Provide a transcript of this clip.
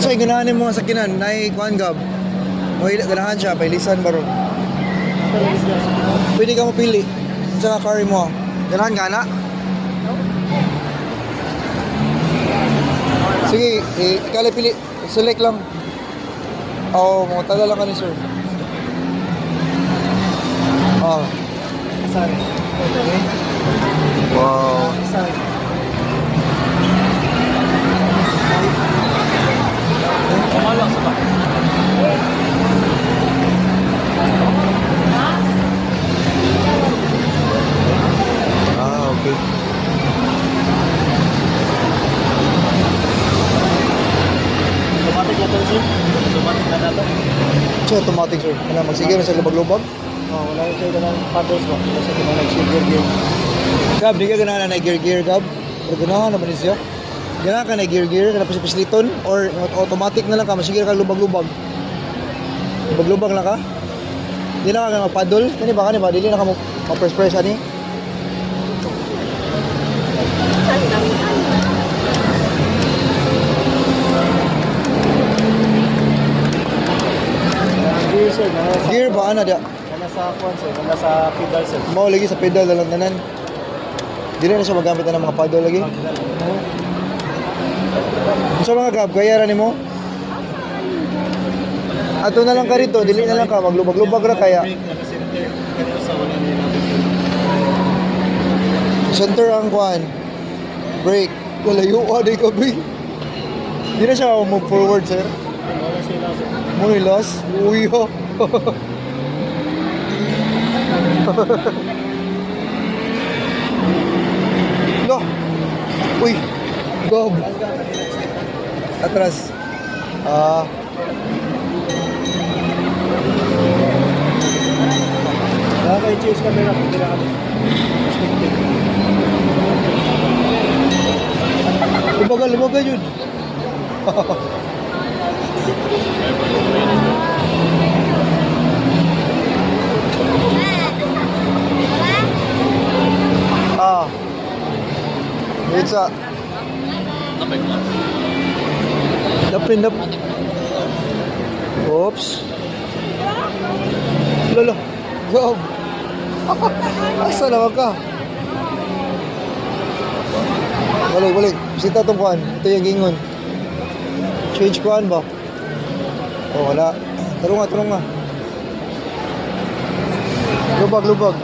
Unsay ganahan mo sa sakinan nay kuan gab. Mo ganahan siya pailisan baro. Pwede ka mo pili. Unsa ka car mo? Ganahan gana? Sige, ikali pili. Select lang. Oo, mga tala lang ka ni sir. Oh. Sorry. Wow. Sorry. Kumala sa ba? Okay. Automatic na to, sir. Automatic na nato. So, automatic sir. Ano, magsigil na sa lubag-lubag? Oh, wala yung sa'yo ng paddles mo. Kasi kung nag-gear. Gab, di ka ganahan na gear-gear, Gab? Pero ganahan naman siya. Ganahan ka na gear-gear, ka na pisliton, or automatic na lang ka, masigil ka lubag-lubag. Lubag-lubag lang ka? Di na ka magpaddle? Kani ba? Dili na ka ma-press-press, ani? Gear, sir. Gear ba, ano dia? Wala sa kwan, sir. Wala sa pedal, sir. Mao lagi sa pedal na lang tanan. Dili na siya magamit na ng mga paddle lagi. Sa mga Gab, kaya ra nimo? Ato na lang ka rito, dili na lang ka maglubag-lubag ra kaya. Center ang kwan. Brake. Walayo day ka big. Di na siya move forward, sir. Wala sila, sir. Muy lost. Uy, ho. Lo. Uy. Gob. Atras. Naka-change camera kung kailangan kami. Lumaga yun. It's a Dapin. Oops. Lolo. Gob. Asa naman ka? Balik. Bisita tong kuhan. Ito yung gingon. Change kuhan ba? Oh, wala. Tarong nga. Lubag.